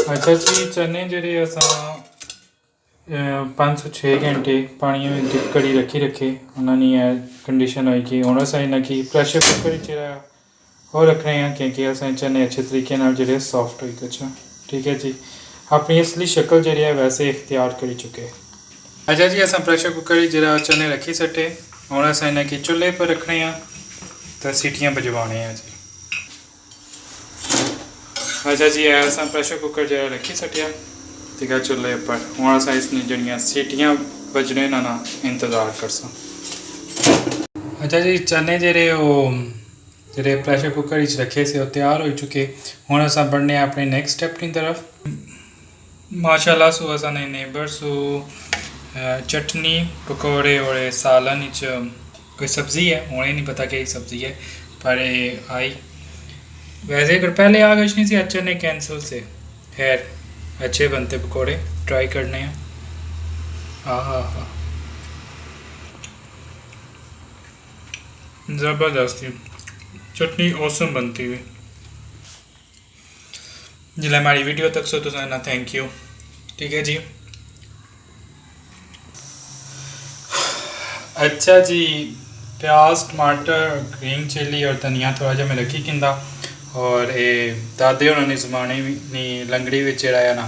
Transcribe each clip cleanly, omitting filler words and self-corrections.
अच्छा जी चने जेह्ड़े असां 5 ਤੋਂ 6 घंटे पानी में डिप करी रखे उन्होंने कंडीशन होई कि हूँ अस इन्हें कि प्रैशर कुकर जेह्ड़ा वो रखने हैं क्योंकि असें चने अच्छे तरीके नाल जेह्ड़े सॉफ्ट होई गए। ठीक है जी, अपनी असली शक्ल जी है वैसे इख्तियार करी चुके। अच्छा जी अस प्रैशर कुकर जो चने रखी सटे हूँ अस इन्हें कि चूल्हे पर रखने हैं तो सीटियाँ बजवाने हैं जी। अच्छा जी अस प्रैशर कुकर जो रखी सटिया ठीक है चूल्हे पर हूँ अस इसमें जड़ियाँ सीटियाँ बजने ना इंतज़ार करसा। अच्छा जी चने जेरे प्रैशर कुकर रखे से तैयार हो चुके हूँ अस बढ़ने अपने नेक्स्ट स्टेप की तरफ। माशाल्लाह सो असाने नेबर सो चटनी पकौड़े और सालन कोई सब्ज़ी है उन्हें नहीं पता क्या सब्ज़ी है पर आई वैसे अगर पहले आ गई नहीं सी अच्छा ने कैंसिल से खैर अच्छे बनते पकौड़े ट्राई करने हैं। हाँ हाँ हाँ ज़बरदस्त चटनी औसम बनती हुई जिले हमारी वीडियो तक सो तो ना थैंक यू। ठीक है जी। अच्छा जी प्याज टमाटर ग्रीन चिली और धनिया थोड़ा जहा मैं रखी किंदा और ये दादे उन्होंने जमाने नहीं लंगड़ी में है ना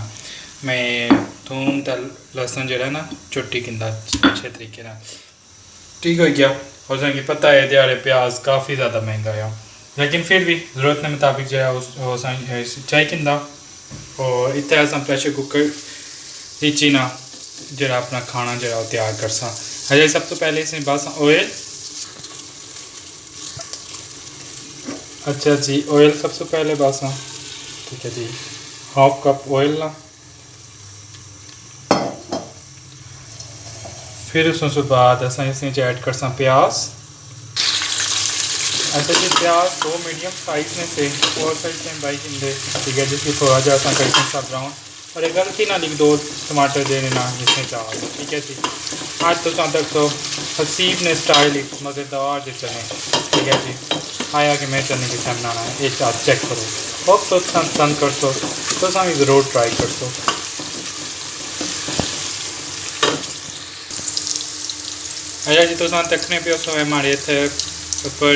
मैं थूम तो लहसुन जो ना चुट्टी किंदा अच्छे तरीके ना ठीक हो गया। और कि पता है दिहाड़े प्याज काफ़ी ज़्यादा महंगा है लेकिन फिर भी ज़रूरत के मुताबिक जो है चाय किंदा और इतने अस प्रैशर कुकर ही ना जरा अपना खाना जो तैयार कर सा। अच्छा सब तो पहले इसमें बस ऑयल। अच्छा जी ऑयल सबसे पहले बस ठीक है जी हाफ कप ऑयल ला फिर उसके बाद अस इसमें ऐड कर सा प्याज। अच्छा जी प्याज 2 मीडियम साइज में से और साइज में बाई किंदे ठीक है जिसकी थोड़ा जहा असा करें सा ब्राउन और एक गलती ना लिख 2 टमाटर देने ना इसमें चाह ठीक है जी। आज तो तक तो हसीब ने स्टाइल मज़ेदार जो चने ठीक है जी आया कि मैं चने किस बनाना है एक आज चेक करो होप तो पसंद कर सो तो भी ज़रूर ट्राई कर सो। अच्छा जी तो तकने पे सो हमारे इतने ऊपर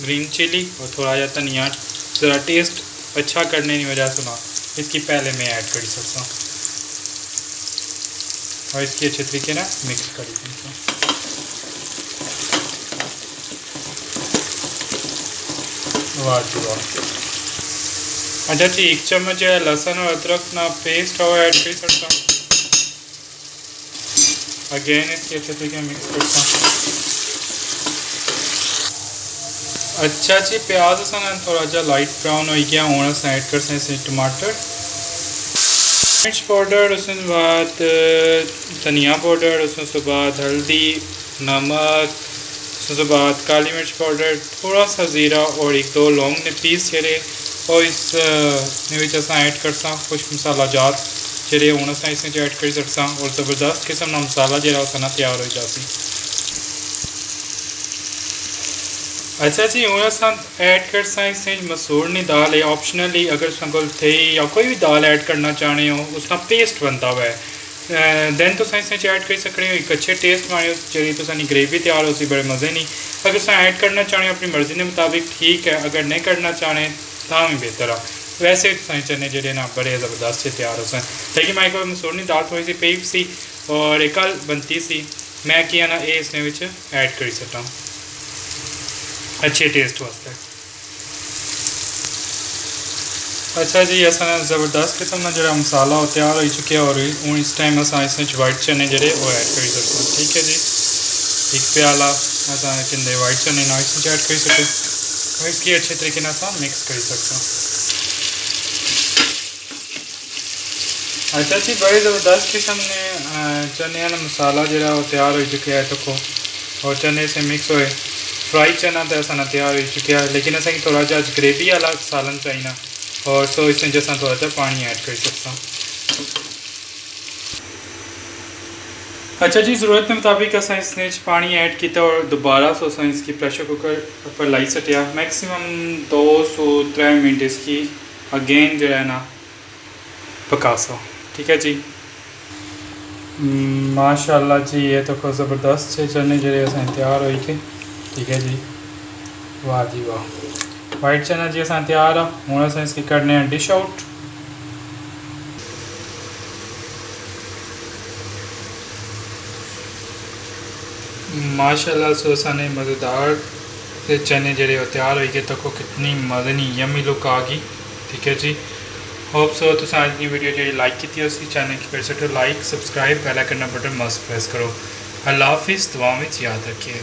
ग्रीन चिली और थोड़ा जहा धनिया ज़रा टेस्ट अच्छा करने की वजह से ना इसकी पहले मैं ऐड कर सकता हूँ और इसकी अच्छे तरीके ना मिक्स कर सकता हूँ। वाह जी वाह। अच्छा जी 1 चम्मच है लहसुन और अदरक ना पेस्ट हो ऐड कर सकता हूँ अगेन इसकी अच्छे तरीके मिक्स करता हूँ। अच्छा जी प्याज असा थोड़ा जहा लाइट ब्राउन हो गया हूँ अस ऐड कर सकते टमाटर मिर्च पाउडर उसके बाद धनिया पाउडर उसके बाद हल्दी नमक उसके बाद काली मिर्च पाउडर थोड़ा सा ज़ीरा और 1-2 लौंग ने पीस जरे और इस ऐड कर सा कुछ मसाला जात जरे हूँ अस इसमें ऐड कर सकता और ज़बरदस्त किस्म का मसाला जरा उसना तैयार हो जाती। अच्छा जी हूँ अस ऐड कर इसमें मसूर की दाल है ऑप्शनली अगर को थे या कोई भी दाल ऐड करना चाहते हो उसका पेस्ट बनता हुआ है दैन तो इसमें ऐड कर सकते हो एक अच्छे टेस्ट माने जी तो ग्रेवी तैयार होती बड़े मज़े नहीं अगर ऐड करना चाहते हो अपनी मर्जी के मुताबिक ठीक है अगर नहीं करना चाहते तो भी बेहतर है वैसे चने जो ना बड़े ज़बरदस्त से तैयार हो सन लेकिन मैं एक मसूर की दाल थोड़ी सी पई सी और एक कल बनती सी मैं किया ना ये इसमें ऐड कर सकता अच्छे टेस्ट वास्ते। अच्छा जी अस ज़बरदस्त किस्म का जो मसाला वो तैयार हो चुके और हूँ इस टाइम अस इसमें वाइट चने जोड़े वो ऐड कर सकते हैं ठीक है जी। एक प्याला अस कहते वाइट चने ना इसमें ऐड कर सकते और इसकी अच्छे तरीके से मिक्स कर सकते। अच्छा जी बड़े ज़बरदस्त किस्म ने चने का मसाला जो तैयार हो चुके है तो और चने से मिक्स होए फ्राई चना तो असा तैयार हो चुके हैं लेकिन असा थोड़ा जहा ग्रेवी वाला सालन चाहिए और सो इसमें जैसा थोड़ा जहा पानी ऐड कर सकता। अच्छा जी ज़रूरत के मुताबिक अस इसने पानी ऐड किया और दोबारा सो अस इसकी प्रेशर कुकर पर लाई सटिया मैक्सिमम 2 से 3 मिनट इसकी अगेन जो है ना पका सो। ठीक है जी। माशाल्लाह जी, ये तो को ज़बरदस्त से चने जड़े असें तैयार हो के। ठीक है जी, वाह जी वाह। वाइट चना जी असें तैयार आ, हुण असें इसकी करने हैं डिश आउट। माशाल्लाह सो असाने मज़ेदार से चने जड़े हो तैयार हो गए, तको कितनी मज़नी यमी लुक आ गई। ठीक है जी, होप सो तुस अज की वीडियो जी लाइक की उसी चैनल की कर सकते हो like, subscribe, bell icon button must press करो। अल्लाह हाफिज़, दुआ में याद रखिए।